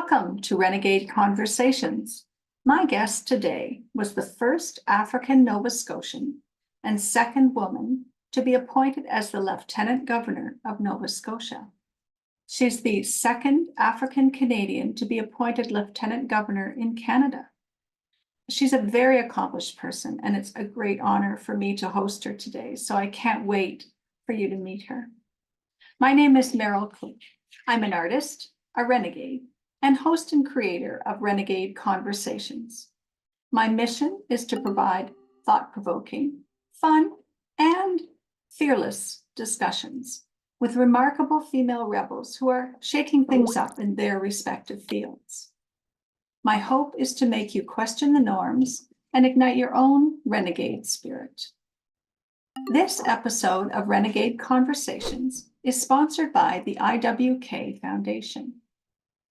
Welcome to Renegade Conversations. My guest today was the first African Nova Scotian and second woman to be appointed as the Lieutenant Governor of Nova Scotia. She's the second African Canadian to be appointed Lieutenant Governor in Canada. She's a very accomplished person, and it's a great honor for me to host her today, so I can't wait for you to meet her. My name is Meryl Cook. I'm an artist, a renegade, and host and creator of Renegade Conversations. My mission is to provide thought-provoking, fun, and fearless discussions with remarkable female rebels who are shaking things up in their respective fields. My hope is to make you question the norms and ignite your own renegade spirit. This episode of Renegade Conversations is sponsored by the IWK Foundation.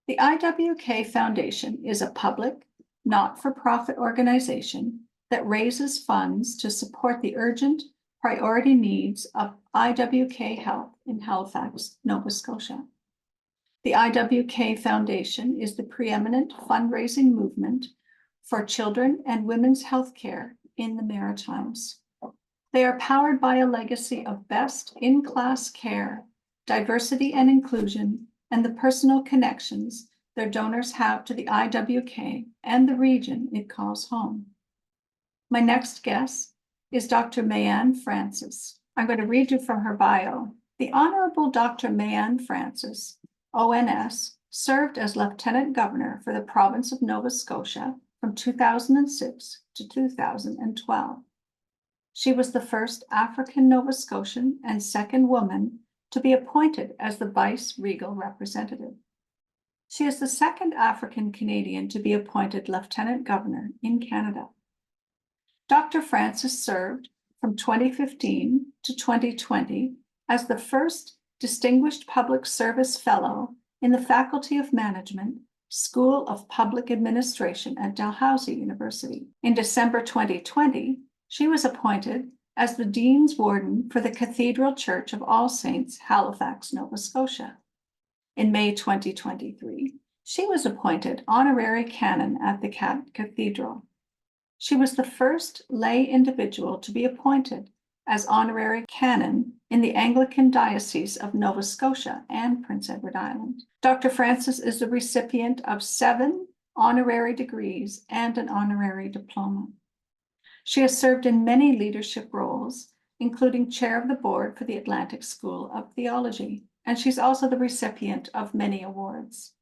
The IWK Foundation is a public, not-for-profit organization that raises funds to support the urgent priority needs of IWK health in Halifax, Nova Scotia. The IWK Foundation is the preeminent fundraising movement for children and women's health care in the Maritimes. They are powered by a legacy of best in-class care, diversity and inclusion, and the personal connections their donors have to the IWK and the region it calls home. My next guest is Dr. Mayann Francis. I'm going to read you from her bio. The Honourable Dr. Mayann Francis, ONS, served as Lieutenant Governor for the province of Nova Scotia from 2006 to 2012. She was the first African Nova Scotian and second woman to be appointed as the Vice-Regal Representative. She is the second African Canadian to be appointed Lieutenant Governor in Canada. Dr. Francis served from 2015 to 2020 as the first Distinguished Public Service Fellow in the Faculty of Management, School of Public Administration at Dalhousie University. In December 2020, she was appointed as the Dean's Warden for the Cathedral Church of All Saints, Halifax, Nova Scotia. In May 2023, she was appointed Honorary Canon at the Cathedral. She was the first lay individual to be appointed as Honorary Canon in the Anglican Diocese of Nova Scotia and Prince Edward Island. Dr. Francis is the recipient of 7 honorary degrees and an honorary diploma. She has served in many leadership roles, including chair of the board for the Atlantic School of Theology, and she's also the recipient of many awards.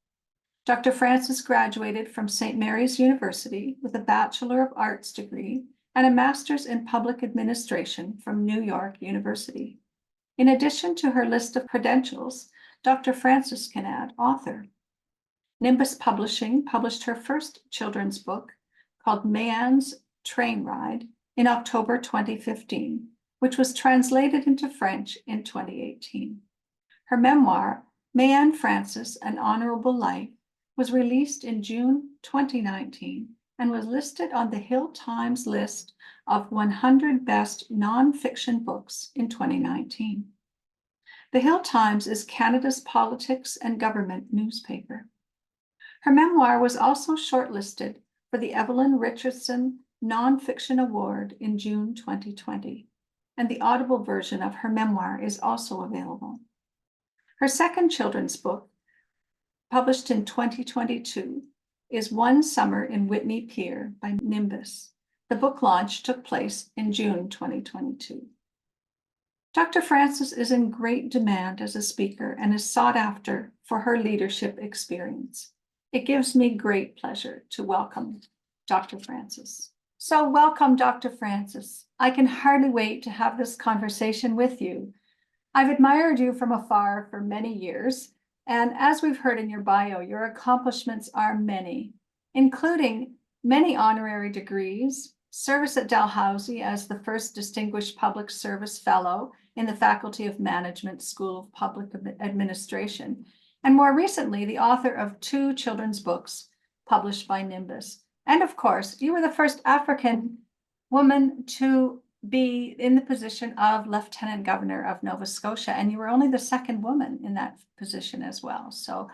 Dr. Francis graduated from St. Mary's University with a Bachelor of Arts degree and a Master's in Public Administration from New York University. In addition to her list of credentials, Dr. Francis can add author. Nimbus Publishing published her first children's book called Mayann's Train Ride in October 2015, which was translated into French in 2018. Her memoir, Mayann Francis, An Honourable Life, was released in June 2019 and was listed on the Hill Times list of 100 best non-fiction books in 2019. The Hill Times is Canada's politics and government newspaper. Her memoir was also shortlisted for the Evelyn Richardson Non-Fiction Award in June 2020, and the audible version of her memoir is also available. Her second children's book, published in 2022, is One Summer in Whitney Pier by Nimbus. The book launch took place in June 2022. Dr. Francis is in great demand as a speaker and is sought after for her leadership experience. It gives me great pleasure to welcome Dr. Francis. So welcome, Dr. Francis. I can hardly wait to have this conversation with you. I've admired you from afar for many years, and as we've heard in your bio, your accomplishments are many, including many honorary degrees, service at Dalhousie as the first Distinguished Public Service Fellow in the Faculty of Management, School of Public Administration, and more recently, the author of 2 children's books published by Nimbus. And of course, you were the first African woman to be in the position of Lieutenant Governor of Nova Scotia, and you were only the second woman in that position as well. So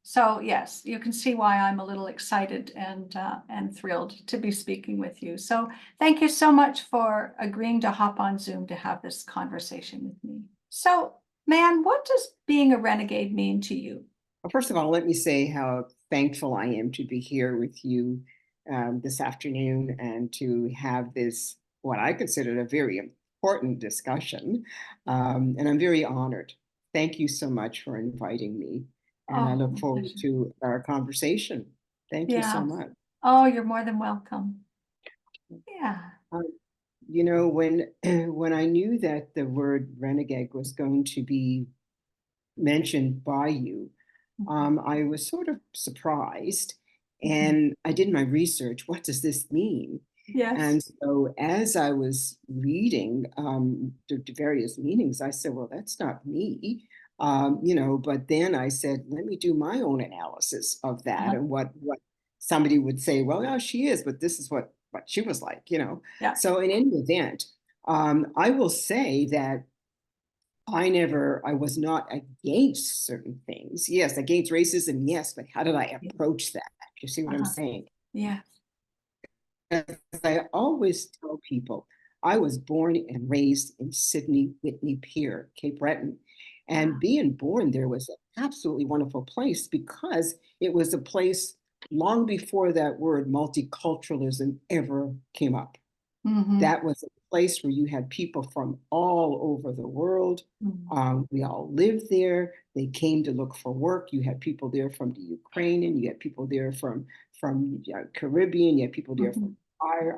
So yes, you can see why I'm a little excited and thrilled to be speaking with you. So thank you so much for agreeing to hop on Zoom to have this conversation with me. So, Mayann, what does being a renegade mean to you? Well, first of all, let me say how thankful I am to be here with you this afternoon and to have this, what I consider a very important discussion. And I'm very honored. Thank you so much for inviting me. And I Oh, look my forward pleasure. to our conversation. Thank you so Yeah. much. Oh, you're more than welcome. Yeah. Um, you know, when when I knew that the word renegade was going to be mentioned by you, Mhm. I was sort of surprised Mhm. and I did my research. What does this mean? Yes. And so, as I was reading the various meanings, I said, well, that's not me. But then I said, let me do my own analysis of that Uh-huh. and what somebody would say, well, yeah, she is, but this is what she was like. Yeah. So, in any event, I will say that I was not against certain things. Yes, against racism, yes, but how did I approach that? You see what I'm Uh-huh. saying? Yes. As I always tell people, I was born and raised in Sydney, Whitney Pier, Cape Breton. And Yeah. being born there was an absolutely wonderful place because it was a place long before that word multiculturalism ever came up. Mm-hmm. That was a place where you had people from all over the world. Mm-hmm. We all lived there. They came to look for work. You had people there from the Ukraine, and you had people there from Caribbean. You had people there Mm-hmm. from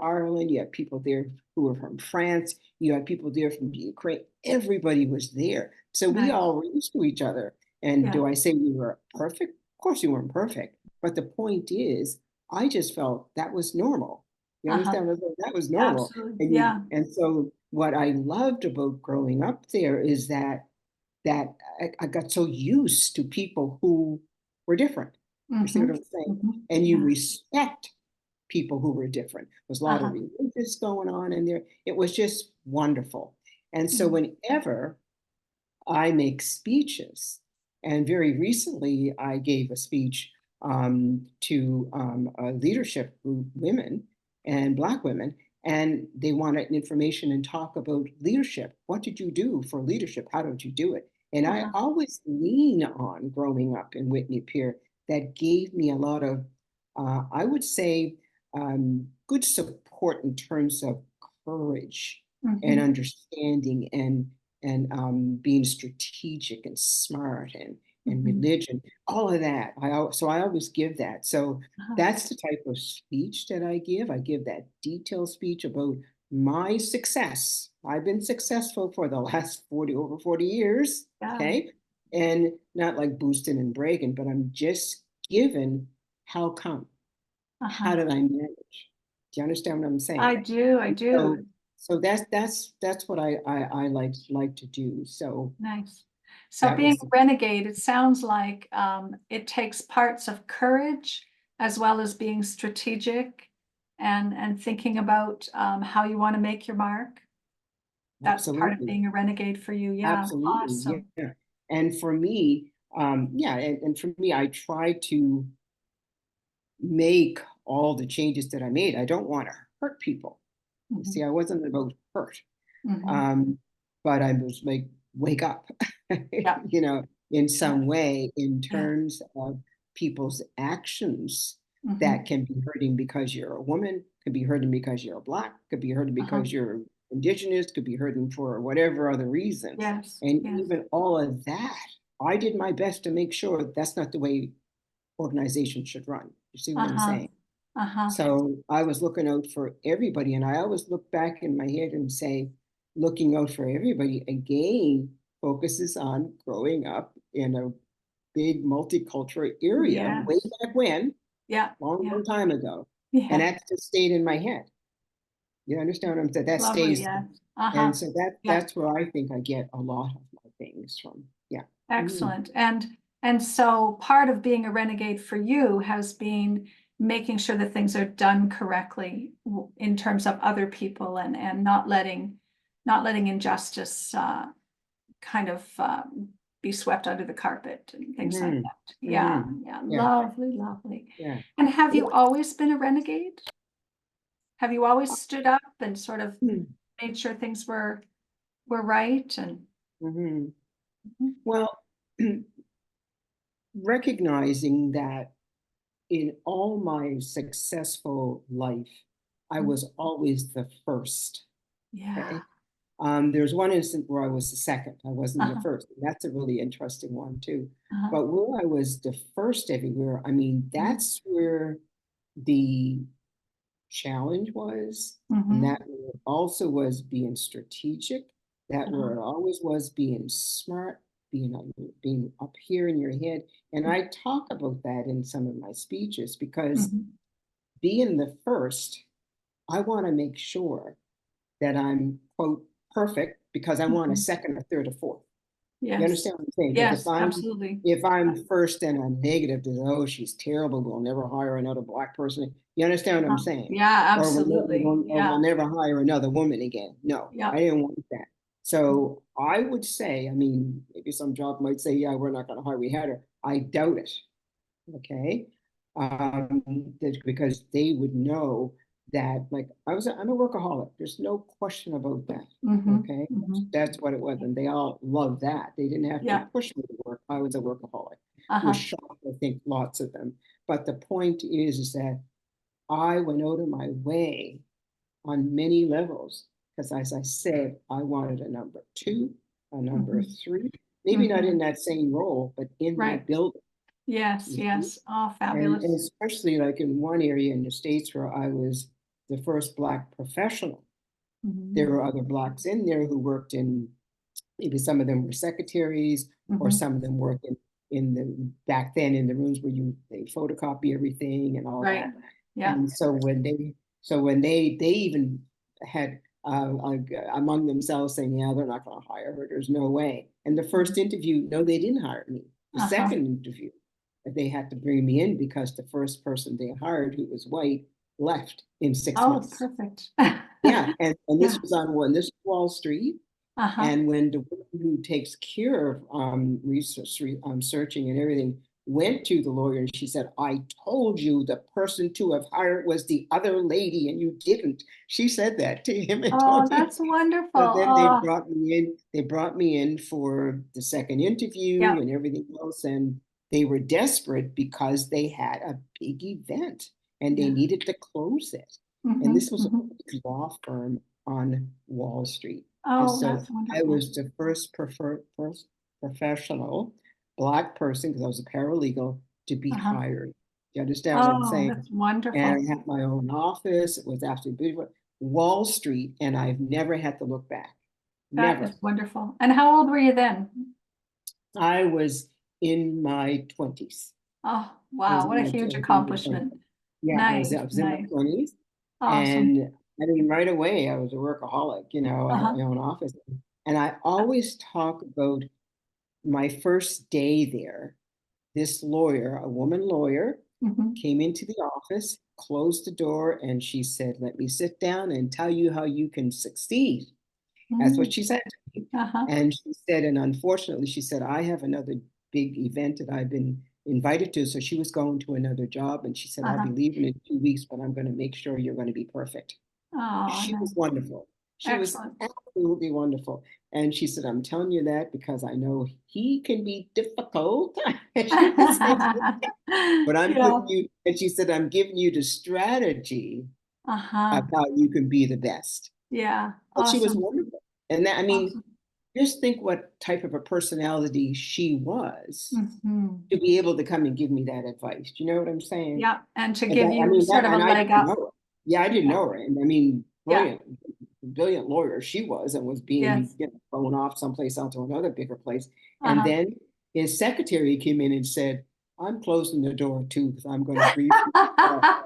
Ireland. You had people there who were from France. You had people there from the Ukraine. Everybody was there. So we Nice. all were used to each other. And Yeah. do I say we were perfect? Of course, we weren't perfect. But the point is, I just felt that was normal. You Uh-huh. understand? That was normal. Absolutely. And Yeah. so what I loved about growing up there is that I got so used to people who were different. You see Mm-hmm. what I'm saying? Mm-hmm. And you Yeah. respect people who were different. There's a lot of Uh-huh. religious going on in there. It was just wonderful. And so Mm-hmm. whenever I make speeches. And very recently, I gave a speech to a leadership group, women and Black women, and they wanted information and talk about leadership. What did you do for leadership? How did you do it? And I Uh-huh. always lean on growing up in Whitney Pier. That gave me a lot of, I would say, good support in terms of courage and Mm-hmm. understanding and being strategic and smart and Mm-hmm. religion, all of that. So I always give that. So Uh-huh. that's the type of speech that I give. I give that detailed speech about my success. I've been successful for the last over 40 years. Yeah. Okay. And not like boosting and bragging, but I'm just given how come? How Uh-huh. did I manage? Do you understand what I'm I saying? do. I So do. so that's what I like to do. So Nice. So that being was a renegade, it sounds like it takes parts of courage as well as being strategic and thinking about how you want to make your mark. That's part of absolutely, being a renegade for you. Yeah. absolutely, Awesome. yeah. And for me, yeah, and for me, I try to make all the changes that I made. I don't want to hurt people. You Hmm. see, I wasn't about hurt. Hmm. Um, but I was like, wake up, Yeah. in Yeah. some way in Yeah. terms of people's actions that Hmm. can be hurting because you're a woman, could be hurting because you're Black, could be hurting Uh-huh. because you're Indigenous, could be hurting for whatever other reason. Yes. And Yes. even all of that, I did my best to make sure that's not the way organizations should run. You see what I'm Uh-huh. saying? Uh-huh. So I was looking out for everybody. And I always look back in my head and say, looking out for everybody again focuses on growing up in a big multicultural area way Yes. back when, Yeah. long, Yeah. long time ago. And Yeah. that just stayed in my head. You understand what I'm saying? That Lovely. stays. Yes. Uh-huh. And so that Yeah. that's where I think I get a lot of my things from. Yeah. Mhm. Excellent. And so part of being a renegade for you has been making sure that things are done correctly in terms of other people and not letting injustice kind of be swept under the carpet and things like Mhm. that. Yeah, Mhm. yeah, Yeah. lovely, lovely. Yeah. And have you always been a renegade? Have you always stood up and sort of Mhm. made sure things were right and Mhm. Mhm, Well, recognizing that in all my successful life, I mm, was always the first. yeah. Okay. There's one instance where I was the second. I wasn't the Uh-huh, first. That's a really interesting one too. uh-huh, But where I was the first everywhere, I mean, mhm, that's where the challenge was, and mhm, that where it also was being strategic, that where uh-huh, it always was being smart, being up here in your head. And I talk about that in some of my speeches because mhm, being the first, I want to make sure that I'm, quote, perfect because I want a mhm. second, a third, a fourth. You Yes, understand what I'm saying? Because yes, absolutely. if Uh, I'm first and I'm negative, to oh, she's terrible, we'll never hire another black person. You understand what I'm saying? Yeah, Or absolutely. we'll Yeah, never hire another woman again. No, yeah. I didn't want that. So I would say, I mean, maybe some job might say, yeah, we're not going to hire, we had her. I doubt it. Okay. Because they would know that, like, I'm a workaholic. There's no question about that. Mhm, Okay. mhm. That's what it was. And they all loved that. They didn't have to Yeah, push me to work. I was a workaholic, which uh-huh, shocked, I think, lots of them. But the point is that I went out of my way on many levels because, as I said, I wanted a number two, a number mhm, three, maybe not in mhm. that same role, but in Right. that building. Yes, You see? yes. Oh, And fabulous. especially like in one area in the States where I was the first Black professional. There Mhm, were other Blacks in there who worked in, maybe some of them were secretaries, or mhm. some of them worked in the back then in the rooms where they photocopy everything and all Right. that. Yeah. And so when they even had among themselves saying, yeah, they're not going to hire her. There's no way. And the Mhm. first interview, no, they didn't hire me. The Uh-huh. second interview, they had to bring me in because the first person they hired, who was white, left in six Oh, months. perfect. Yeah, and this Yeah. was on when this was Wall Street, Uh-huh. and when the woman who takes care of research, searching and everything, went to the lawyer and she said, I told you the person to have hired was the other lady and you didn't. She said that to him, Oh, Antonio. that's wonderful. So then they Oh, brought me in. They brought me in for the second interview yeah. and everything else. And they were desperate because they had a big event and they Yeah. needed to close it. And Mhm, this was a mhm. big law firm on Wall Street. And Oh, so that's I wonderful. was the first professional Black person, because I was a paralegal, to be Uh-huh. hired. You understand what I'm Oh, saying? that's And wonderful. I had my own office. It was absolutely beautiful. Wall Street, and I've never had to look back. That is Never. wonderful. And how old were you then? I was in my 20s. Oh, I was wow. in What a my, I huge was in my 20s. accomplishment. Yeah, Nice, I was in my nice. 20s. Awesome. And I mean, right away, I was a workaholic. I had Uh-huh. my own office. And I always talk about my first day there. This lawyer, a woman lawyer, Mhm, came into the office, closed the door, and she said, let me sit down and tell you how you can succeed. That's what mm, she said to me. uh-huh, And she said, and unfortunately, she said, I have another big event that I've been invited to. So she was going to another job. And she said, I'll be uh-huh. leaving in 2 weeks, but I'm going to make sure you're going to be perfect. Oh, She was nice. wonderful. She was Excellent. absolutely wonderful. And she said, I'm telling you that because I know he can be difficult. She was saying, but I'm Yeah. putting you, and she said, I'm giving you the strategy of Uh-huh. how you can be the best. Yeah. And she was Awesome. wonderful. And that, I mean, Awesome. just think what type of a personality she was Mhm. to be able to come and give me that advice. Do you know what I'm saying? Yeah. And to And give that, I you mean, sort that, of a and I leg didn't up. know her. Yeah, I didn't Yeah. know her. And I mean, Yeah. brilliant lawyer she was, and was being Yes. thrown off someplace out to another bigger place. And Uh-huh. then his secretary came in and said, I'm closing the door too because I'm going to brief you.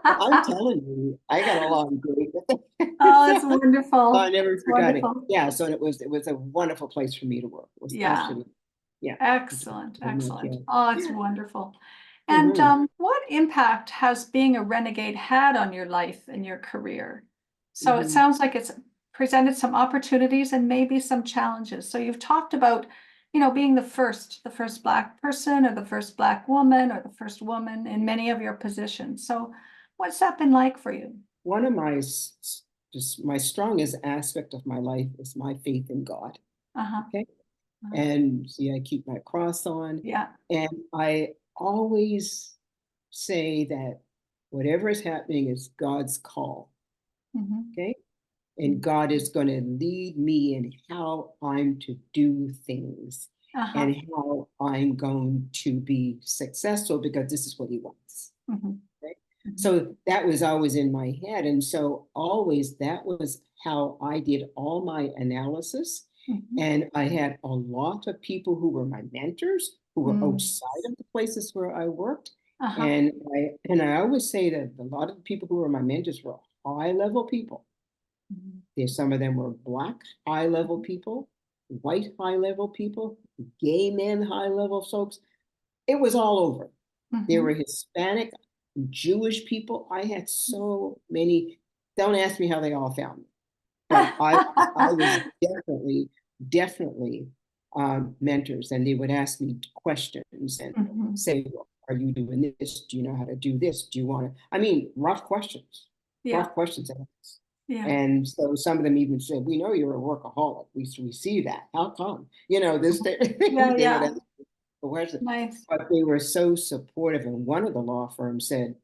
I'm telling you, I got along great with them. Oh, So it's wonderful. I never It's forgot it. wonderful. Yeah, so it was a wonderful place for me to work. It was Yeah. absolutely, yeah. Excellent. I'm like, Excellent. yeah. Oh, it's Yeah. wonderful. And Mhm. what impact has being a renegade had on your life and your career? So it Mhm. sounds like it's presented some opportunities and maybe some challenges. So you've talked about being the first Black person or the first Black woman or the first woman in many of your positions. So what's that been like for you? One of just my strongest aspect of my life is my faith in God. Uh-huh. Okay. And see, I keep my cross on. Yeah. And I always say that whatever is happening is God's call. Okay. And God is going to lead me in how I'm to do things and how I'm going to be successful because this is what he wants. Okay? So that was always in my head. And so always that was how I did all my analysis. And I had a lot of people who were my mentors, who were outside of the places where I worked. And I always say that a lot of the people who were my mentors were high level people. Some of them were Black high level people, white high level people, gay men high level folks. It was all over. There were Hispanic, Jewish people. I had so many. Don't ask me how they all found me, but I was definitely mentors, and they would ask me questions and say, well, "Are you doing this? Do you know how to do this? Do you want to?" I mean, rough questions. Rough questions. Yeah. And so some of them even said, "We know you're a workaholic. We see that. How come?" This thing. Yeah. Nice. But they were so supportive. And one of the law firms said,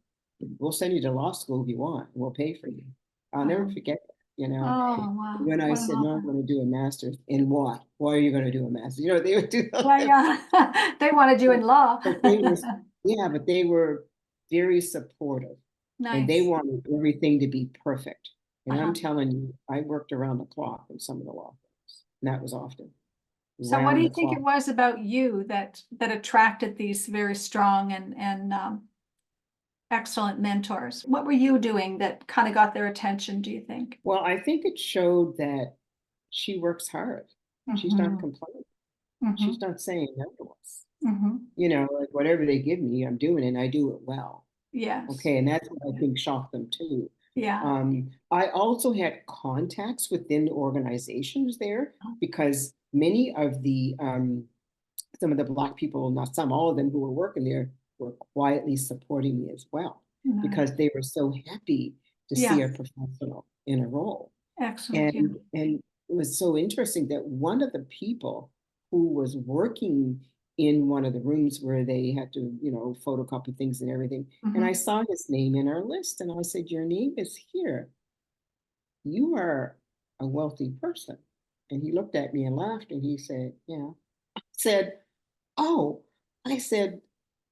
"We'll send you to law school if you want. We'll pay for you." I'll never forget that. Oh, wow. When I said, "No, I'm going to do a master's." "In what?" "Why are you going to do a master's?" They would do that. Yeah. They wanted you in law. But they were very supportive. Nice. And they wanted everything to be perfect. And I'm telling you, I worked around the clock in some of the law firms, and that was often. So what do you think it was about you that attracted these very strong and excellent mentors? What were you doing that kind of got their attention, do you think? Well, I think it showed that she works hard. She's not complaining. She's not saying no to us. Like whatever they give me, I'm doing it, and I do it well. Yes. Okay, and that's what I think shocked them too. Yeah. I also had contacts within the organizations there because many of the some of the Black people, not some, all of them who were working there were quietly supporting me as well because they were so happy to see a professional in a role. Excellent. And it was so interesting that one of the people who was working in one of the rooms where they had to, photocopy things and everything. And I saw his name in our list and I said, "Your name is here. You are a wealthy person." And he looked at me and laughed and he said, "Yeah." I said, "Oh," I said,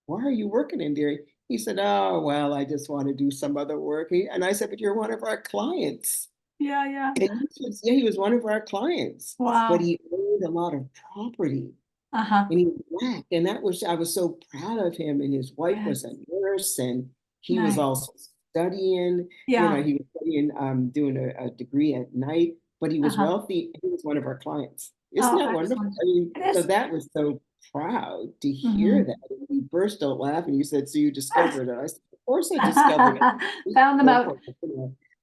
"Why are you working in there?" He said, "Oh, well, I just want to do some other work." And I said, "But you're one of our clients." Yeah. And he was one of our clients. Wow. But he owned a lot of property. And he was Black. And I was so proud of him. And his wife was a nurse and he was also studying. Yeah. He was studying, doing a degree at night, but he was wealthy. He was one of our clients. Isn't that wonderful? I mean, so that was so proud to hear that. And he burst out laughing. He said, "So you discovered it?" I said, "Of course I discovered it." Found them out.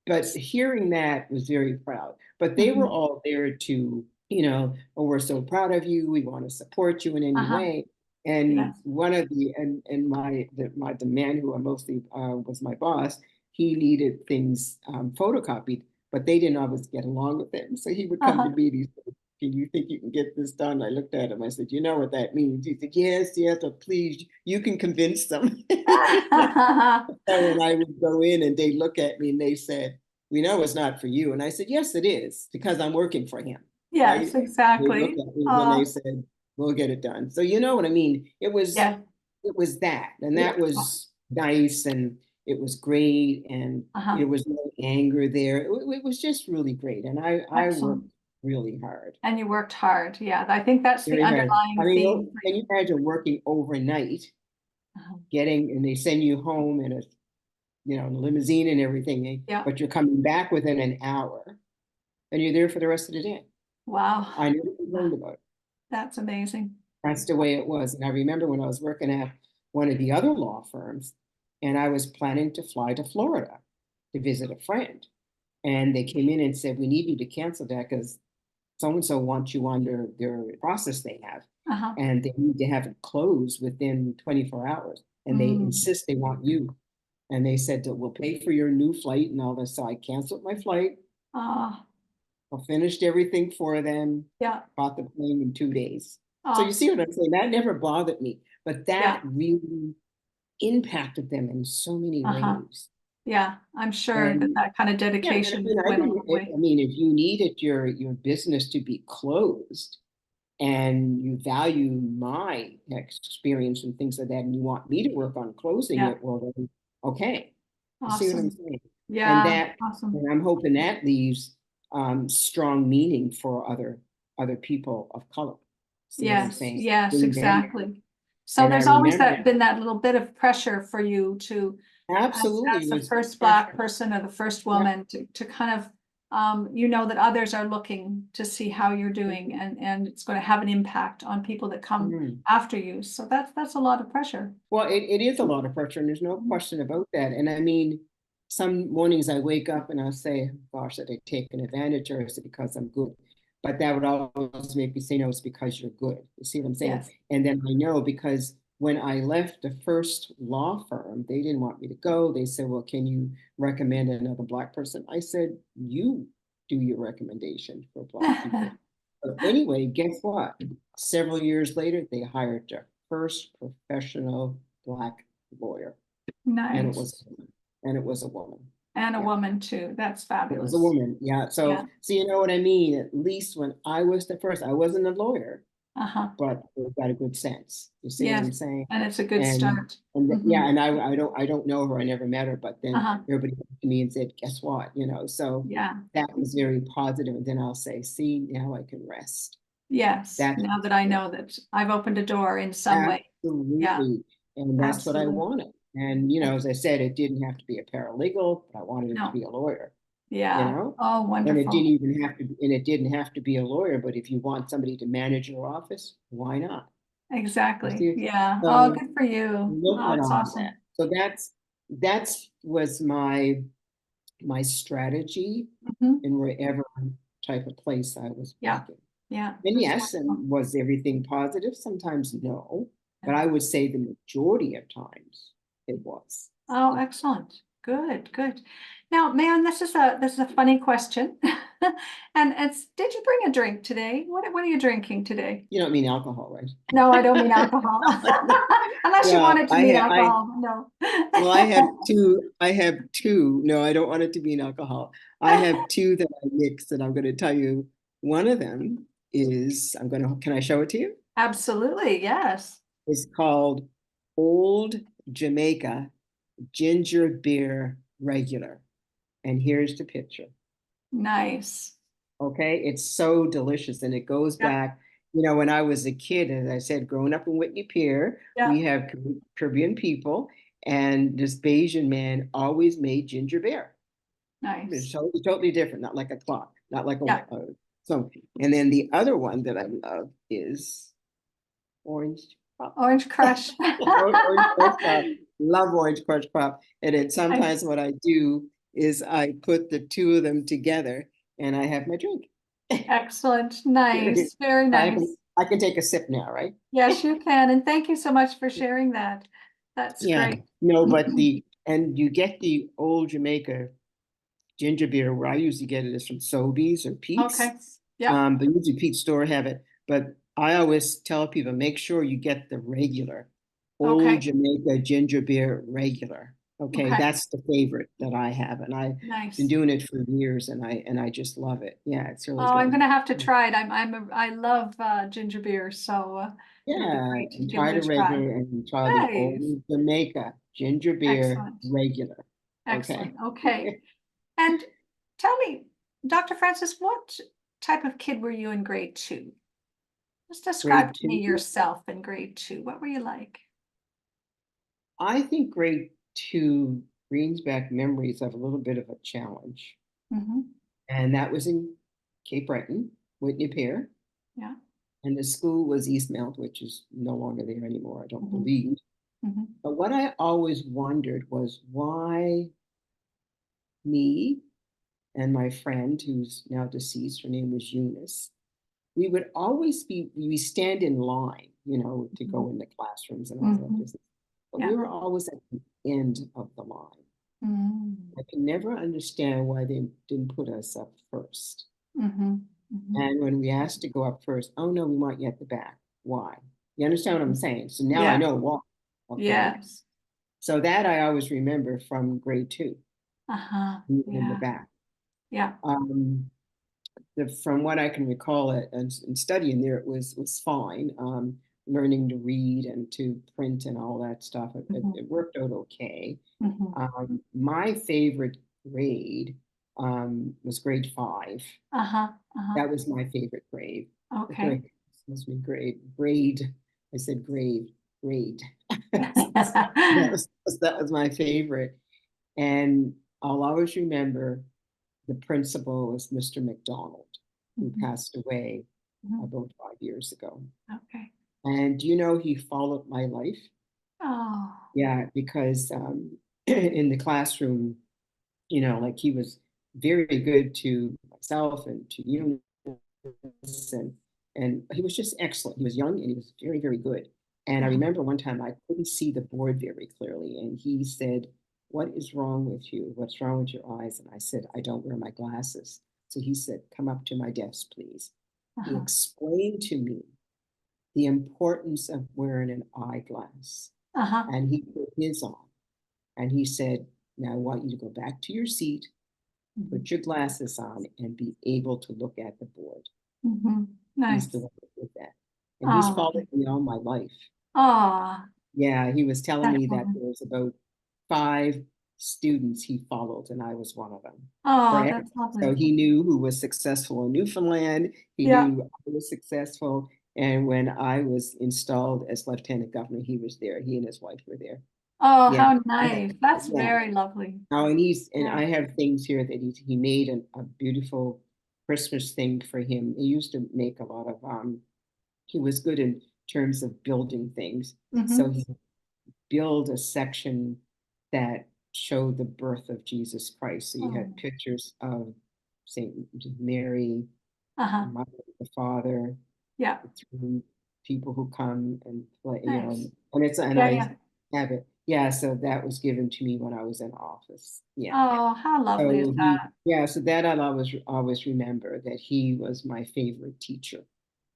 But hearing that was very proud. But they were all there to, "Oh, we're so proud of you. We want to support you in any way." And one of the the man who I mostly was my boss, he needed things photocopied, but they didn't always get along with him. So he would come to me and he said, "Can you think you can get this done?" I looked at him. I said, "You know what that means?" He said, yes, but please, you can convince them." So when I would go in and they look at me and they said, "We know it's not for you." And I said, "Yes, it is, because I'm working for him." Yes, Right? exactly. They looked at me and they said, "We'll get it done." So you know what I mean? It was that, and that was nice, and it was great, and there was no anger there. It was just really great, and I worked really hard. And you worked hard. Yeah, I think that's the Very hard. underlying I mean, theme. can you imagine working overnight, and they send you home in a limousine and everything, but you're coming back within an hour and you're there for the rest of the day. Wow. I never complained about it. That's amazing. That's the way it was. And I remember when I was working at one of the other law firms and I was planning to fly to Florida to visit a friend. And they came in and said, "We need you to cancel that because so-and-so wants you on their process they have." and they need to have it closed within 24 hours. And they insist they want you. And they said that we'll pay for your new flight and all this. So I canceled my flight. I finished everything for them. Yeah. Bought the plane in 2 days. So Awesome. you see what I'm saying? That never bothered me, but that really impacted them in so many ways. Yeah, I'm sure And that kind of dedication went a long way. I mean, if you needed your business to be closed and you value my experience and things like that, and you want me to work on closing it, well, then, okay. You see what I'm saying? Yeah, And that, awesome. and I'm hoping that leaves strong meaning for other people of color. See what I'm saying? Yes, exactly. So and there's always been that little bit of pressure for you to, absolutely, as the first Black person or the first woman, to kind of, you know, that others are looking to see how you're doing, and it's going to have an impact on people that come after you. So that's a lot of pressure. Well, it is a lot of pressure, and there's no question about that. And I mean, some mornings I wake up and I'll say, gosh, are they taking advantage, or is it because I'm good? But that would always make me say, no, it's because you're good. You see what I'm saying? Yes. And then I know, because when I left the first law firm, they didn't want me to go. They said, well, can you recommend another Black person? I said, you do your recommendation for Black people. But anyway, guess what? Several years later, they hired their first professional Black lawyer. Nice. And it was a woman. And a woman too. That's fabulous. It was a woman, yeah. So you know what I mean? At least when I was the first, I wasn't a lawyer, but I got a good sense. You see what I'm saying? And it's a good start. And yeah, and I don't know her, I never met her, but then everybody came to me and said, guess what? You know, so that was very positive. And then I'll say, see, now I can rest. Yes, now that I know that I've opened a door in some way. Absolutely. And that's what I wanted. And, you know, as I said, it didn't have to be a paralegal, but I wanted it to be a lawyer. Yeah. You know? Oh, wonderful. And it didn't have to be a lawyer, but if you want somebody to manage your office, why not? Exactly. Yeah. So, oh, good for you. Oh, it's awesome. So that's was my strategy in wherever type of place I was working. Yeah. And yes, and was everything positive? Sometimes no, but I would say the majority of times it was. Oh, excellent. Good, good. Now, Mayann, this is a funny question. And did you bring a drink today? What are you drinking today? You don't mean alcohol, right? No, I don't mean alcohol. Unless you want it to mean alcohol. No. Well, I have two. No, I don't want it to be an alcohol. I have two that I mix that I'm going to tell you. One of them is, can I show it to you? Absolutely, yes. It's called Old Jamaica Ginger Beer Regular. And here's the picture. Nice. Okay, it's so delicious. And it goes back, you know, when I was a kid, as I said, growing up in Whitney Pier, we have Caribbean people, and this Bayesian man always made ginger beer. Nice. It's totally different, not like a clock, not like a so. And then the other one that I love is Orange Crop. Orange Crush. Orange Crush. Love Orange Crush Crop. And then sometimes what I do is I put the two of them together and I have my drink. Excellent. Nice. Very nice. I can take a sip now, right? Yes, you can. And thank you so much for sharing that. That's great. No, but and you get the Old Jamaica ginger beer, where I usually get it is from Sobeys or Pete's. Okay. Yeah. But usually Pete's store have it. But I always tell people, make sure you get the regular Old Jamaica ginger beer regular. Okay, that's the favorite that I have, and I've been doing it for years, and I just love it. Yeah, it's really good. I'm gonna have to try it. I love ginger beer, so and try the regular and try the Old Jamaica ginger beer regular. Excellent. Okay. And tell me, Dr. Francis, what type of kid were you in grade 2? Just describe to me yourself in grade 2. What were you like? I think grade 2 brings back memories of a little bit of a challenge. And that was in Cape Breton, Whitney Pier. Yeah. And the school was Eastmount, which is no longer there anymore, I don't believe. But what I always wondered was why me and my friend, who's now deceased, her name was Eunice, we would always we stand in line, you know, to go in the classrooms and all that Mhm. business. But Yeah. we were always at the end of the line. Mm. I can never understand why they didn't put us up first. Mhm. Mhm. And when we asked to go up first, oh no, we want you at the back. Why? You understand what I'm saying? So now I Yeah. know why. Okay. Yes. So that I always remember from grade 2, Uh-huh. in the Yeah. back. Yeah. From what I can recall it and studying there, it was fine. Learning to read and to print and all that stuff, Mhm. it worked out okay. Mhm. My favorite grade was grade 5. Uh-huh. Uh-huh. That was my favorite grade. Okay. Grade, excuse me, grade. I said grade. That was my favorite. And I'll always remember the principal was Mr. McDonald, who Mhm. passed away Mhm. about 5 years ago. Okay. And do you know he followed my life? Oh. Yeah, because in the classroom, you know, like he was very good to myself and to you, and he was just excellent. He was young and he was very, very good. And I Uh-huh. remember one time I couldn't see the board very clearly, and he said, "What is wrong with you? What's wrong with your eyes?" And I said, "I don't wear my glasses." So he said, "Come up to my desk, please." He Uh-huh. explained to me the importance of wearing an eyeglass, Uh-huh. and he put his on, and he said, "Now I want you to go back to your seat, Mhm. put your glasses on, and be able to look at the board." Mhm. He's the Nice. one that did that. And he's Oh, followed lovely. me all my life. Oh, Yeah, he was telling that's me that lovely. there was about 5 students he followed, and I was one of them. Oh, Forever. that's So lovely. he knew who was successful in Newfoundland. He Yeah. knew I was successful. And when I was installed as lieutenant governor, he was there. He and his wife were there. Oh, Yeah. how nice. That's Yeah. very lovely. Oh, and Yeah. I have things here that he made a beautiful Christmas thing for him. He used to make a lot of he was good in terms of building things. So Mm-hmm. he built a section that showed the birth of Jesus Christ. So you Oh. had pictures of Saint Mary, the Uh-huh. mother, the father, Yeah. the 3 people who come and play, you know, Nice. and Yeah, I yeah. have it. Yeah, so that was given to me when I was in office. Yeah. Oh, how lovely is So that? so that I'll always remember that he was my favorite teacher.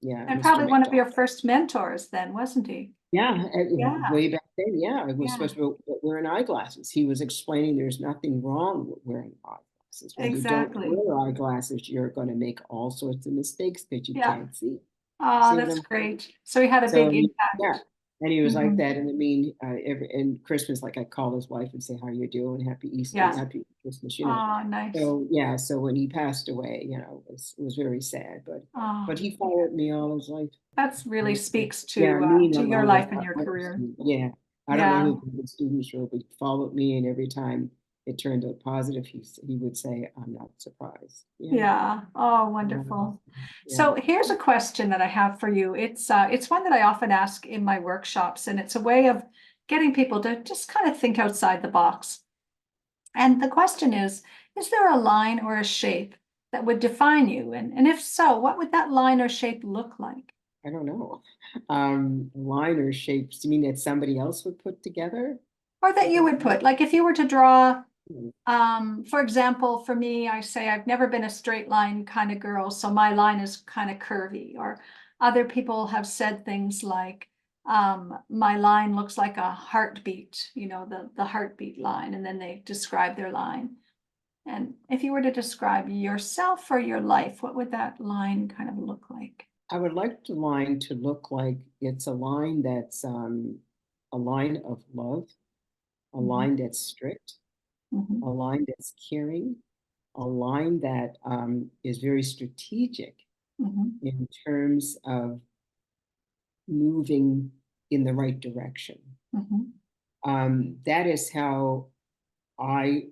Yeah, And Mr. probably one of McDonald. your first mentors then, wasn't he? Yeah, Yeah. way back then, yeah, it was Yeah. supposed to be wearing eyeglasses. He was explaining there's nothing wrong with wearing eyeglasses. When you don't Exactly. wear eyeglasses, you're going to make all sorts of mistakes because you Yeah. can't see. Oh, See what that's I'm saying? great. So he had a So big yeah, impact. and he was like Hmm. that. And I mean, every in Christmas, like I call his wife and say, "How you doing? Happy Easter, Yeah. Happy Christmas," you know. Oh, nice. So yeah, so when he passed away, you know, it was very sad, Oh, but he followed me all his life. that's really speaks Yeah, me and to a your lot of life and your other career. students. Yeah, I don't know Yeah. who the students were, but he followed me, and every time it turned out positive, he would say, "I'm not surprised." Yeah, Yeah. Oh, yeah, wonderful. yeah. So here's a question that I have for you. It's one that I often ask in my workshops, and it's a way of getting people to just kind of think outside the box. And the question is there a line or a shape that would define you? And if so, what would that line or shape look like? I don't know. Line or shapes. You mean that somebody else would put together? Or that you would put, like if you were to draw, Hmm. for example, for me, I say I've never been a straight line kind of girl, so my line is kind of curvy. Or other people have said things like, my line looks like a heartbeat, the heartbeat line, and then they describe their line. And if you were to describe yourself or your life, what would that line kind of look like? I would like the line to look like it's a line that's a line of love, a Mhm. line that's strict, a Mhm. line that's caring, a line that is very strategic Mhm. in terms of moving in the right direction. Mhm. That is how I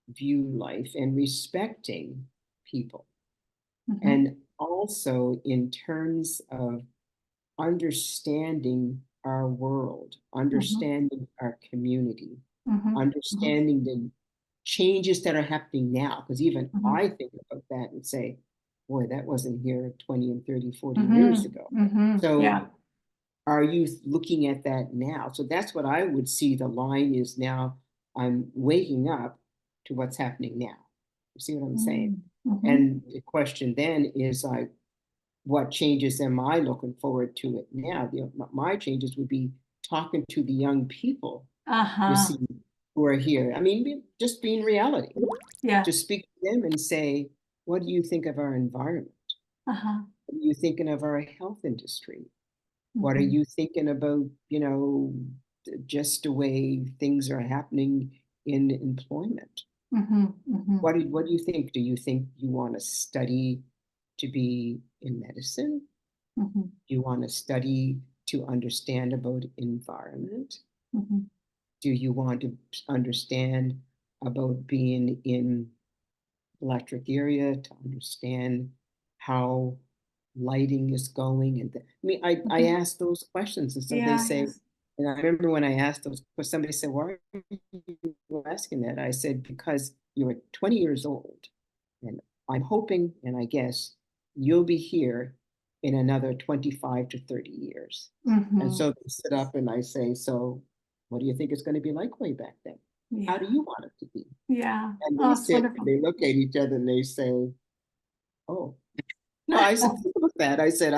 view life and respecting people. Mhm. And also in terms of understanding our world, Mhm. understanding our community, Mhm. Mhm. understanding the changes that are happening now. Because even Mhm. I think about that and say, boy, that wasn't here 20 and 30, 40 years ago. So Yeah. are you looking at that now? So that's what I would see the line is now. I'm waking up to what's happening now. You see what I'm saying? And the question then is like, what changes am I looking forward to it now? My changes would be talking to the young people, you see, who are here. I mean, just being reality. Yeah. To speak to them and say, what do you think of our environment? What are you thinking of our health industry? What are you thinking about, just the way things are happening in employment? What do you think? Do you think you want to study to be in medicine? Do you want to study to understand about environment? Do you want to understand about being in electric area to understand how lighting is going? And I mean, I ask those questions, and so they say, and I remember when I asked those, somebody said, "Why are you asking that?" I said, "Because you're 20 years old, and I'm hoping, and I guess you'll be here in another 25 to 30 years." And so they sit up and I say, "So what do you think it's going to be like way back then? How do you want it to be?" Yeah. And Oh, they it's sit wonderful. and they look at each other and they say, "Oh." No, I said, think about that. I said,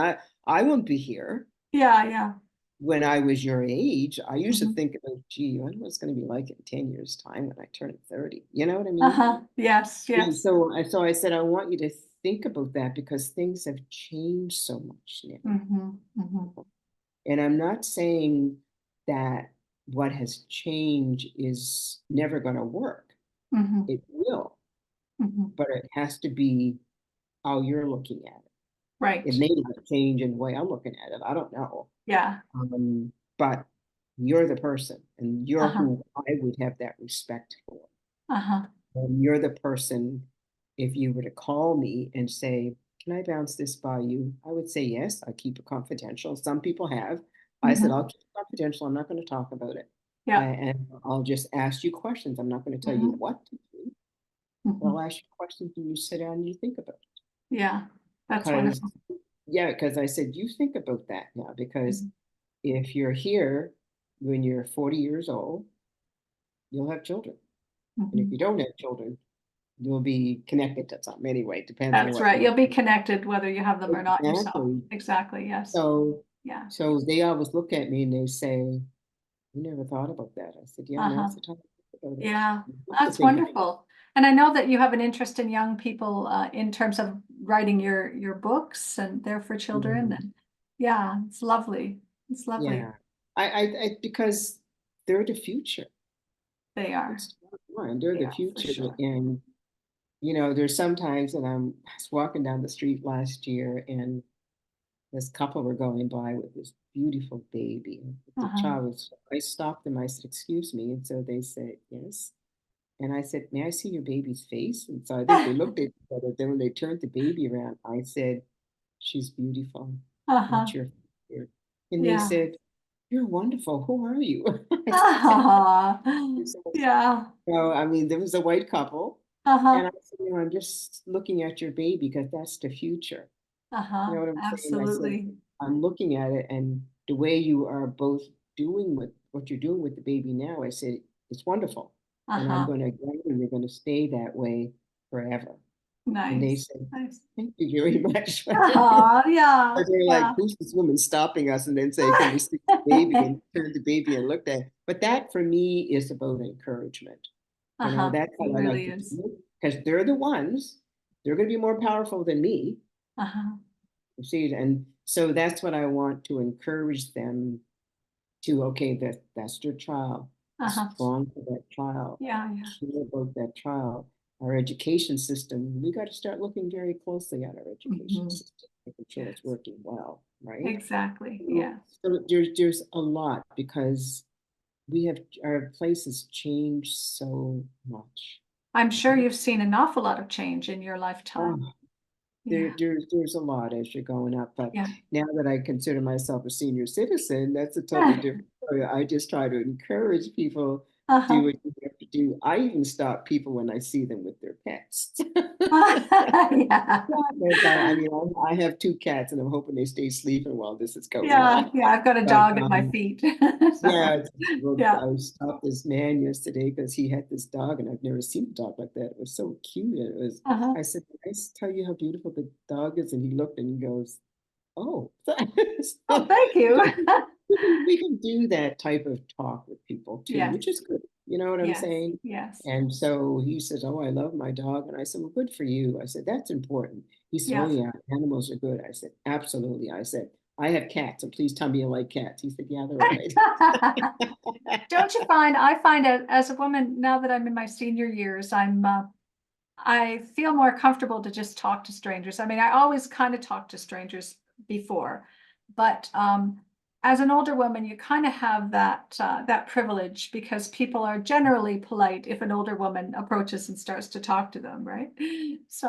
I won't be here. Yeah, yeah. When I was your age, I used to think about, gee, I wonder what it's going to be like in 10 years' time when I turn 30. You know what I mean? Yes, And yes. so I said, I want you to think about that because things have changed so much now. And I'm not saying that what has changed is never going to work. It will, but it has to be how you're looking at it. Right. It may not change in the way I'm looking at it. I don't know. Yeah. But you're the person, and you're who I would have that respect for. And you're the person, if you were to call me and say, "Can I bounce this by you?" I would say yes. I keep it confidential. Some people have. I said, "I'll keep it confidential. I'm not going to talk about it. Yeah. And I'll just ask you questions. I'm not going to tell you what to do. But I'll ask you questions and you sit down and you think about it." Yeah. That's Because, wonderful. because I said, you think about that now, because if you're here when you're 40 years old, you'll have children. And if you don't have children, you'll be connected to some anyway, depends on That's what right. you You'll be connected whether you have them or not yourself. exactly. Exactly. Yes. So Yeah. so they always look at me and they say, "You never thought about that." I said, "Yeah, now's the time to think about it." Yeah. You have to That's think about it. wonderful. And I know that you have an interest in young people in terms of writing your books and they're for children. And yeah, it's lovely. It's lovely. Yeah. Because they're the future. They are. It's fine. They're They the are for future. sure. And there's sometimes, and I was walking down the street last year, and this couple were going by with this beautiful baby. And the child was, I stopped them. I said, "Excuse me." And so they said, "Yes." And I said, "May I see your baby's face?" And so I think they looked at each other. Then when they turned the baby around, I said, "She's beautiful. What's your favorite?" And they Yeah. said, "You're wonderful. Who are you?" I said, Yeah. "No, I mean, there was a white couple." And I said, "I'm just looking at your baby because that's the future." You know what I'm saying? I said, Absolutely. "I'm looking at it and the way you are both doing with what you're doing with the baby now," I said, "it's wonderful. And I'm going to guarantee you're going to stay that way forever." And they Nice. said, Nice. "Thank you very much." Yeah. But they're like, Yeah. "Who's this woman stopping us?" And then say, "Can we see the baby?" And turn the baby and looked at it. But that for me is about encouragement. That's It how I like really to is. do it because they're the ones, they're going to be more powerful than me. You see, and so that's what I want to encourage them to, okay, that's their child. Be strong for that child. Yeah, yeah. Care about that child. Our education system, we got to start looking very closely at our education system, making sure it's working well, right? Exactly. So Yeah. so there's a lot because we have our place has changed so much. I'm sure you've seen an awful lot of change in your lifetime. Oh, Yeah. there's a lot as you're going up, but Yeah. now that I consider myself a senior citizen, that's a totally different story. I just try to encourage people do what you have to do. I even stop people when I see them with their pets. Yeah. I mean, I have 2 cats, and I'm hoping they stay sleeping while this is going Yeah, on. yeah, I've got a But dog at my feet. yeah, So, yeah. I was stopped this man yesterday because he had this dog, and I've never seen a dog like that. It was so cute. And Uh-huh. I said, "Can I tell you how beautiful the dog is?" And he looked and he goes, "Oh." Oh, So thank you. we can do that type of talk with people too, Yes, which is good. You know what I'm yes, saying? yes. And so he says, "Oh, I love my dog." And I said, "Well, good for you." I said, "That's important." He said, "Oh, Yes. yeah, animals are good." I said, "Absolutely." I said, "I have cats, and please tell me you like cats." He said, "Yeah, they're all right." Don't you find, I find as a woman, now that I'm in my senior years, I feel more comfortable to just talk to strangers. I mean, I always kind of talk to strangers before, but as an older woman, you kind of have that privilege because people are generally polite if an older woman approaches and starts to talk to them, right? So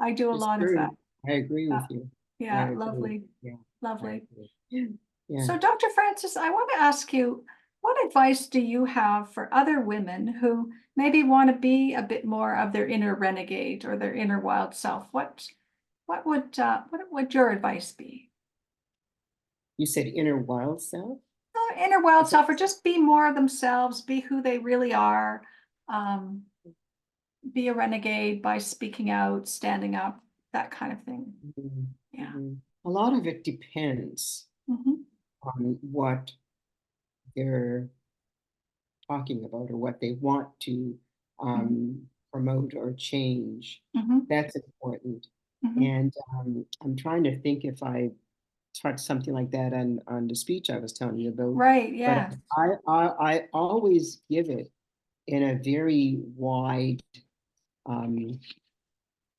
I do a It's lot of that. true. I agree Yeah, with you. I yeah, agree. lovely, Yeah, I lovely. agree. Yeah. So, Dr. Francis, I want to ask you, what advice do you have for other women who maybe want to be a bit more of their inner renegade or their inner wild self? What would your advice be? You said inner wild self? Inner wild Is that self, or just be more of themselves, be who they really are, um, be a renegade by speaking out, standing up, that kind of thing. Mhm, Yeah. mhm. A lot of it depends Hmm. on what they're talking about or what they want to Hmm. promote or change. Hmm. That's important. Hmm. And I'm trying to think if I taught something like that on the speech I was telling you about, Right. but Yes. I always give it in a very wide um,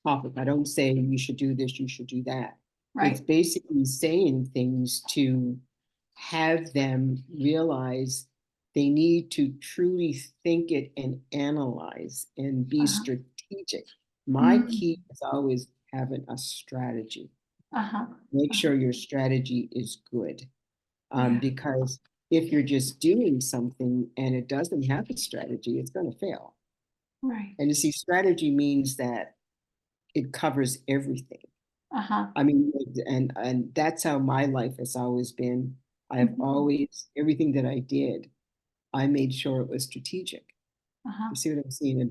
topic. I don't say you should do this, you should do that. It's Right. basically saying things to have them realize they need to truly think it and analyze and be Uh-huh. strategic. My Mm. key is always having a strategy. Uh-huh. Make Uh-huh. sure your strategy is good. Yeah. Because if you're just doing something and it doesn't have a strategy, it's going to fail. Right. And you see, strategy means that it covers everything. Uh-huh. I mean, and that's how my life has always been. I've Mhm. always, everything that I did, I made sure it was strategic. Uh-huh. You see what I'm saying? I'm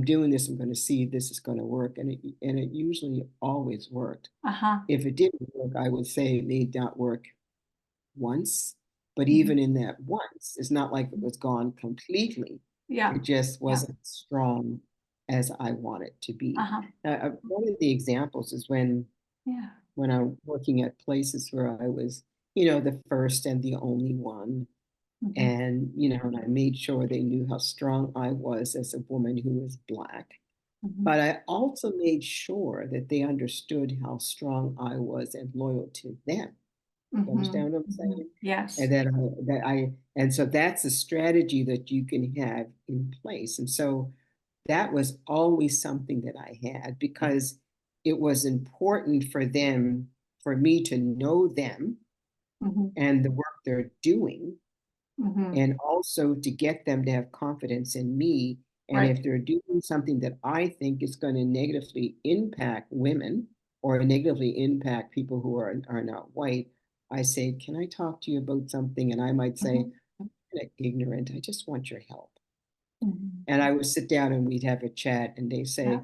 doing this. I'm going to see if this is going to work, and it usually always worked. Uh-huh. If it didn't work, I would say it may not work once, but Mhm. even in that once, it's not like it was gone completely. Yeah. It just Yeah. wasn't strong as I want it to be. Uh-huh. One of the examples is Yeah. when I'm working at places where I was, the first and the only one. Mhm. And, and I made sure they knew how strong I was as a woman who was Black. Mhm. But I also made sure that they understood how strong I was and loyal to them. You Mhm. understand what I'm Mhm. saying? Yes. And and so that's a strategy that you can have in place. And so that was always something that I had because it was important for them, for me to know them Mhm. and the work they're doing, Mhm. and also to get them to have confidence in me. And Right. if they're doing something that I think is going to negatively impact women or negatively impact people who are not white, I say, "Can I talk to you about something?" And I might say, Mhm. "I'm kind of ignorant. I just want your help." Mhm. And I would sit down and we'd have a chat, and they Yeah. say,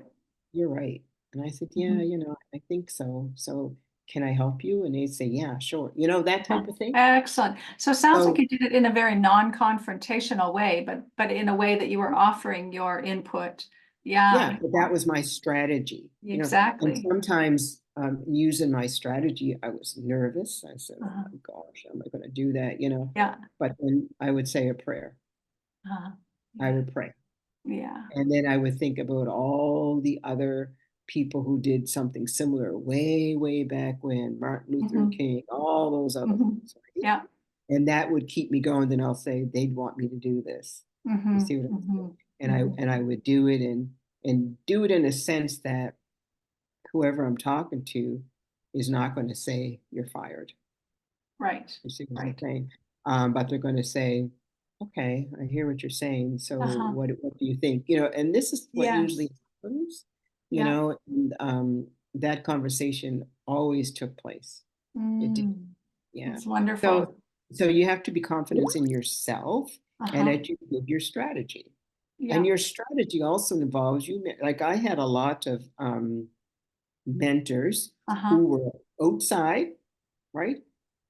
"You're right." And I said, "Yeah, Mhm. I think so. So can I help you?" And they'd say, "Yeah, sure." That Huh. type of thing. Excellent. So it sounds like So you did it in a very non-confrontational way, but in a way that you were offering your input. yeah, Yeah. but that was my strategy, and Exactly. sometimes using my strategy, I was nervous. I said, "Oh Uh-huh. my gosh, how am I going to do that?" Yeah. But then I would say a prayer. Uh-huh. I Yeah. would pray. Yeah. And then I would think about all the other people who did something similar way, way back when, Martin Luther Mhm. King, all those other Mhm. ones, right? Yeah. And that would keep me going. Then I'll say, they'd want me to do this. You see Mhm. what I'm saying? Mhm. And I Mhm. and I would do it and do it in a sense that whoever I'm talking to is not going to say you're fired. Right. You see what I'm Right. saying? But they're going to say, okay, I hear what you're saying. So Uh-huh. what do you think? And this is what usually Yes. happens, you Yeah. know, and, that conversation always took place. It did, Mm, yeah. that's So, wonderful. so you have to be confident in yourself and Uh-huh. that you give your strategy. And Yeah. your strategy also involves you, like I had a lot of mentors Uh-huh. who were outside, right?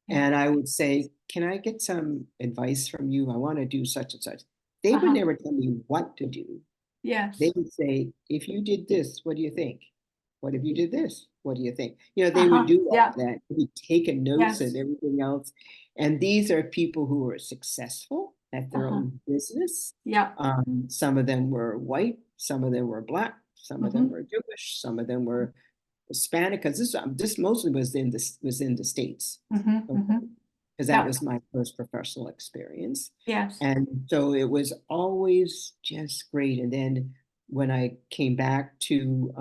Yeah. And I would say, can I get some advice from you? I want to do such and such. They would Uh-huh. never tell me what to do. They Yes. would say, if you did this, what do you think? What if you did this? What do you think? You know, they would Uh-huh. do all Yeah. of that. They would take a notes and Yes. everything else. And these are people who are successful at their Uh-huh. own business. Yeah. Some of them were white, some of them were black, some of them Mm-hmm. were Jewish, some of them were Hispanic. Because this mostly was in the States. Mm-hmm. Okay, Mm-hmm. because that Yeah. was my first professional experience. Yes. And so it was always just great. And then when I came back to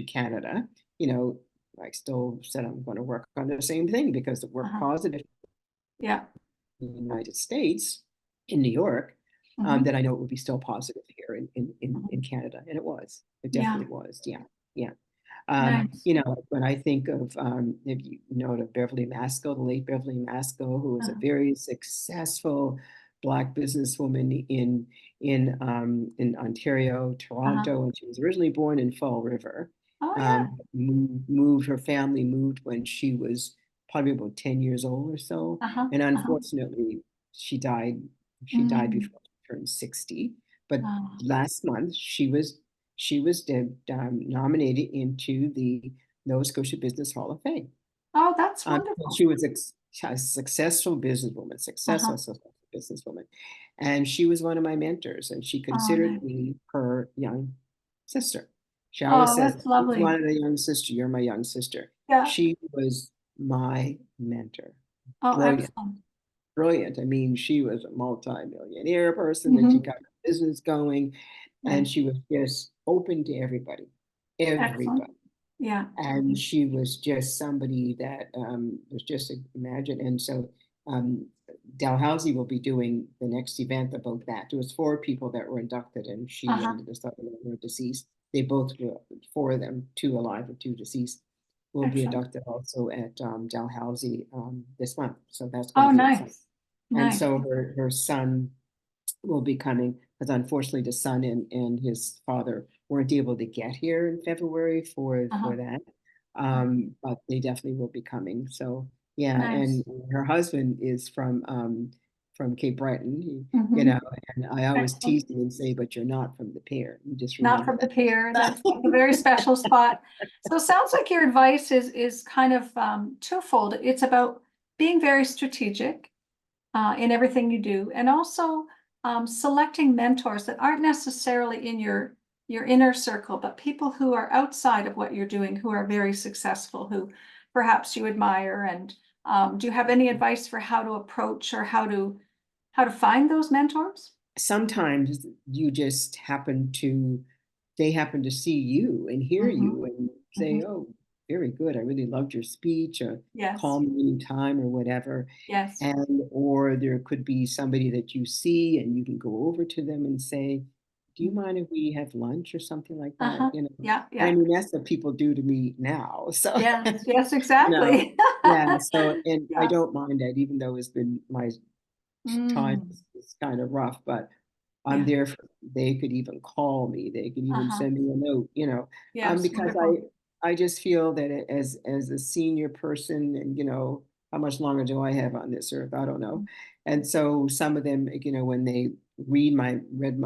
Canada, you know, I still said I'm going to work on the same thing because the work Uh-huh. positive Yeah. in the United States, in New York, Mm-hmm. that I know it would be still positive here in Mm-hmm. Canada. And it was. It Yeah. definitely was. Yeah. Yeah. Nice. You know, when I think of, if you know, the Beverly Masco, the late Beverly Masco, who was a Uh-huh. very successful Black businesswoman in Ontario, Uh-huh. Toronto, and she was originally born in Fall River. Oh yeah. Her family moved when she was probably about 10 years old or so. Uh-huh. And Uh-huh. unfortunately, she died. She died Mm. before she turned 60. But Oh. last month, she was nominated into the Nova Scotia Business Hall of Fame. Oh, that's wonderful. She was a successful businesswoman, Uh-huh. successful businesswoman, and she was one of my mentors. And she Oh, considered nice. me her young sister. She always Oh, says, that's "You lovely. wanted a young sister. You're my young sister." Yeah. She was my mentor. Oh, Brilliant, excellent. brilliant. I mean, she was a multi-millionaire person, and she Mm-hmm. got her business going, and Nice. she was just open to everybody, Excellent. everybody. Yeah. And she was just somebody that was just imagine. And so Dalhousie will be doing the next event about that. There was four people that were inducted, and she Uh-huh. and this other one were deceased. They both were, four of them, two alive and two deceased, will be Excellent. inducted also at Dalhousie this month. So that's going Oh, to be exciting. nice. And Nice. so her son will be coming, because unfortunately the son and his father weren't able to get here in February Uh-huh. for that. Uh, But they definitely will be coming. So yeah, and nice. her husband is from Cape Breton, you Mm-hmm. know, and I always Excellent. tease him and say, but you're not from the pier. You just Not remember from the that. pier. That's a very special spot. So it sounds like your advice is kind of twofold. It's about being very strategic in everything you do, and also selecting mentors that aren't necessarily in your inner circle, but people who are outside of what you're doing, who are very successful, who perhaps you admire. And do you have any advice for how to approach or how to find those mentors? Sometimes you just they happen to see you and hear Mm-hmm. you and say, Mm-hmm. oh, very good. I really loved your speech, or Yes. call me anytime or whatever. Yes. And, or there could be somebody that you see and you can go over to them and say, do you mind if we have lunch or something like that? Uh-huh. You know, Yeah. and I Yeah. mean, that's what people do to me now. So, Yes. Yes. you know, Exactly. yeah. So, and I Yeah. don't mind that, even though it's been my time Mm. is kind of rough, but I'm Yeah. there for, they could even call me, they could even Uh-huh. send me a note, you know, Yes. because Wonderful. I just feel that as a senior person, and you know, how much longer do I have on this earth? I don't know. And so some of them, you know, when they read my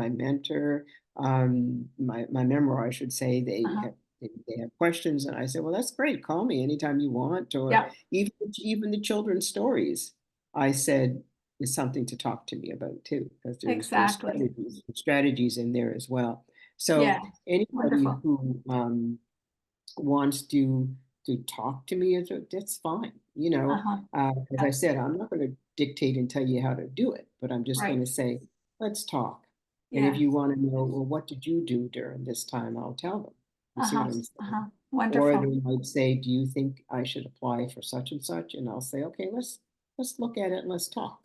mentor, my memoir, I should say, Uh-huh. they have questions, and I say, well, that's great. Call me anytime you want, or Yeah. even the children's stories. I said, is something to talk to me about too, because there's Exactly. strategies in there as well. So Yeah. anybody Wonderful. who wants to talk to me, that's fine. You know, Uh-huh. as Yeah. I said, I'm not going to dictate and tell you how to do it, but I'm just going Right. to say, let's talk. And if Yes. you want to know, well, what did you do during this time? I'll tell them. You see what Uh-huh. I'm saying? Uh-huh. Or Wonderful. they might say, do you think I should apply for such and such? And I'll say, okay, let's look at it and let's talk.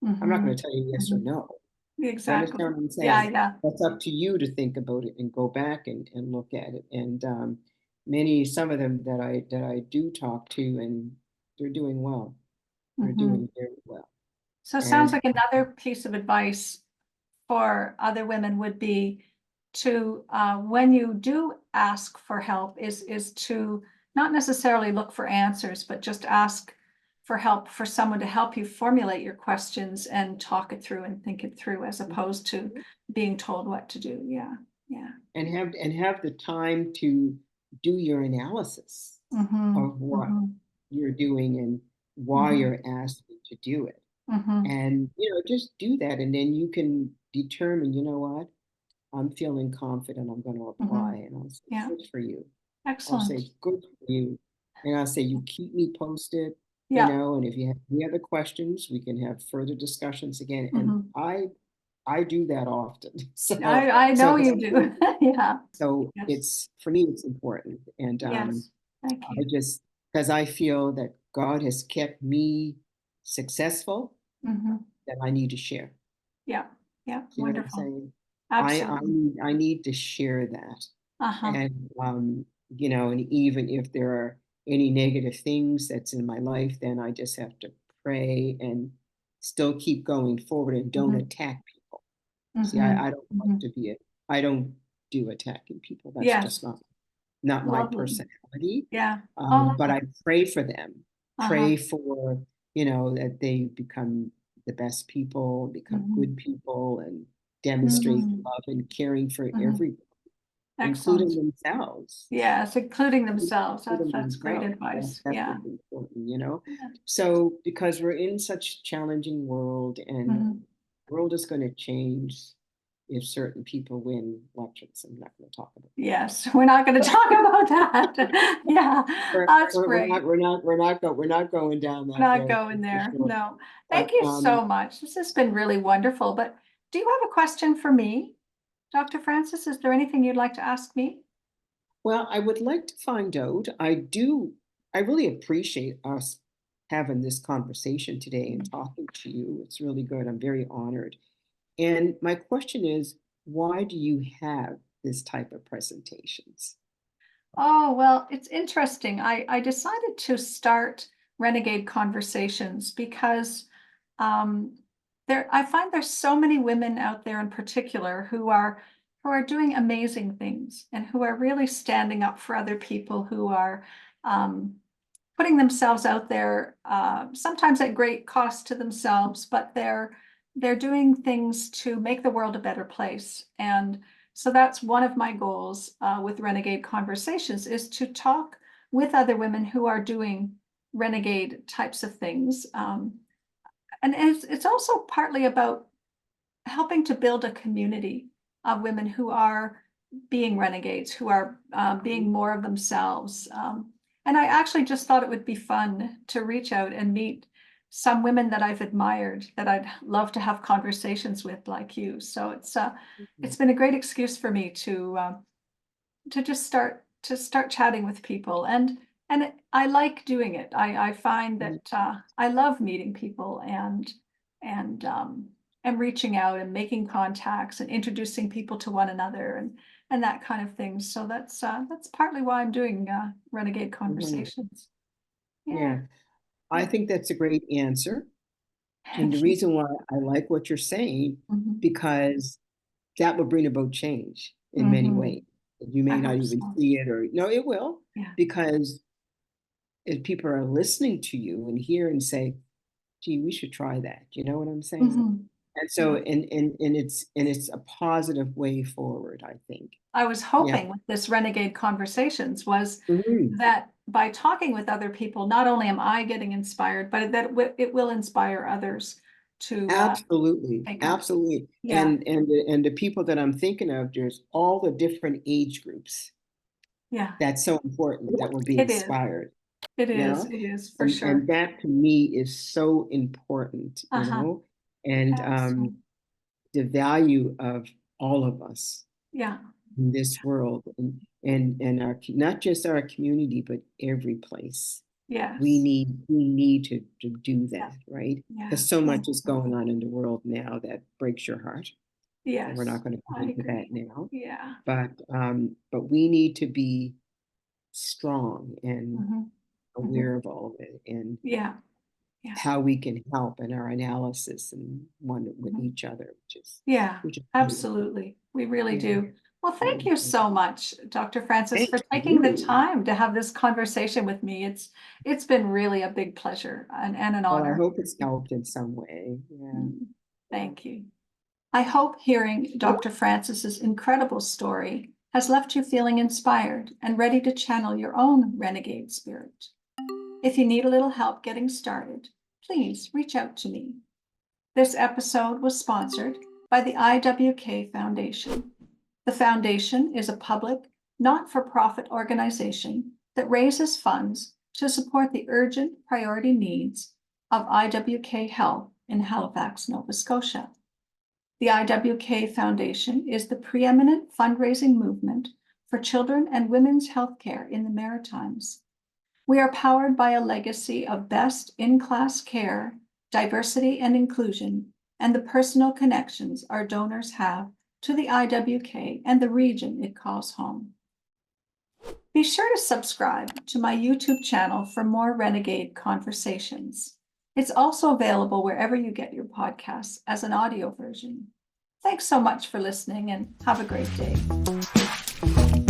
I'm not Mm-hmm. going to tell you yes or Mm-hmm. no. You exactly. understand what I'm Yeah, saying? yeah. That's up to you to think about it and go back and look at it. And some of them that I do talk to, and they're doing well. They're Mhm. doing very well. So it sounds And like another piece of advice for other women would be to, when you do ask for help, is to not necessarily look for answers, but just ask for help for someone to help you formulate your questions and talk it through and think it through, as opposed to being told what to do. Yeah, yeah. have the time to do your analysis Mm-hmm. of what Mm-hmm. you're doing and why Mm-hmm. you're asked to do it. Mm-hmm. And just do that, and then you can determine, you know what, I'm feeling confident, I'm going to Mm-hmm. apply, and I'll say, Yeah. good for you. I'll Excellent. say, good for you. And I'll say, you keep me posted, Yeah. and if you have any other questions, we can have further discussions again. And Mm-hmm. I do that often. I know you do. Yeah. So Yes. it's, for me, it's important. And Yes. Thank I you. just, because I feel that God has kept me successful, Mm-hmm. that I need to share. Yeah. Yeah. See what I'm Wonderful. saying? Absolutely. I need to share that. Uh-huh. And and even if there are any negative things that's in my life, then I just have to pray and still keep going forward and don't Mm-hmm. attack people. See, Mm-hmm. I don't like Mm-hmm. to be I don't do attacking people. That's just Yes. not my Lovely. personality. Yeah. Oh, But lovely. I pray for them, Uh-huh. pray for, that they become the best people, become good Mm-hmm. people, and demonstrate Mm-hmm. love and caring for Mm-hmm. everyone, including Excellent. themselves. Yes, including themselves. Including That's great themselves. advice. That's Yeah. what's important. Yeah. So because we're in such a challenging world, and Mm-hmm. the world is going to change if certain people win elections. I'm not going to talk about Yes, we're not going to talk about that. Yeah, that's great. we're not going down that Not road going for there. sure. No. Thank But you so much. This has been really wonderful. But do you have a question for me, Dr. Francis? Is there anything you'd like to ask me? well, I would like to find out. I really appreciate us having this conversation today and talking to you. It's really good. I'm very honored. And my question is, why do you have this type of presentations? Oh, well, it's interesting. I decided to start Renegade Conversations because um, I find there's so many women out there in particular who are doing amazing things and who are really standing up for other people, who are um, putting themselves out there, sometimes at great cost to themselves, but they're doing things to make the world a better place. And so that's one of my goals with Renegade Conversations, is to talk with other women who are doing renegade types of things. And it's also partly about helping to build a community of women who are being renegades, who are being more of themselves. And I actually just thought it would be fun to reach out and meet some women that I've admired, that I'd love to have conversations with, like you. So it's been a great excuse for me to just start chatting with people, and I like doing it. I find that I love meeting people and and reaching out and making contacts and introducing people to one another and that kind of thing. So that's partly why I'm doing Renegade Mhm. Conversations. Yeah, Yeah, I yeah. think that's a great answer. And the Thank you. reason why I like what you're saying, Mhm. because that will bring about change in many Mhm. ways. You I may not hope even so. see it, or no, it will, Yeah. because if people are listening to you and hear and say, gee, we should try that. You know what I'm saying? Mhm. And so, Yeah. and it's a positive way forward, I think. I was Yeah. hoping with this Renegade Conversations was Mhm. that by talking with other people, not only am I getting inspired, but that it will inspire others to Absolutely, take up. absolutely. Yeah, And the people that I'm thinking of, there's all the different age groups. yeah, That's so important, that will be it is. inspired, It is for and sure. that to me is so important, Uh-huh. and Excellent. the value of all of us Yeah, in this world, and our, not just our community, but every place. Yes. We need to do that, right? Yeah. Because so much is going on in the world now that breaks your heart. Yes. And we're not going to I get into agree. that now. Yeah. But we need to be strong and Mhm. aware of all of it and Yeah. Yeah. how we can help in our analysis and one with Mhm. each other, Yeah, which is beautiful. absolutely. We really Yeah, do. Well, thank really you good. so much, Dr. Francis, Thank for taking the you. time to have this conversation with me. It's been really a big pleasure and an Well, I honor. hope it's helped in some way. Yeah. Thank you. I hope hearing Dr. Francis's incredible story has left you feeling inspired and ready to channel your own renegade spirit. If you need a little help getting started, please reach out to me. This episode was sponsored by the IWK Foundation. The foundation is a public, not-for-profit organization that raises funds to support the urgent priority needs of IWK Health in Halifax, Nova Scotia. The IWK Foundation is the preeminent fundraising movement for children and women's healthcare in the Maritimes. We are powered by a legacy of best in-class care, diversity and inclusion, and the personal connections our donors have to the IWK and the region it calls home. Be sure to subscribe to my YouTube channel for more Renegade Conversations. It's also available wherever you get your podcasts as an audio version. Thanks so much for listening and have a great day.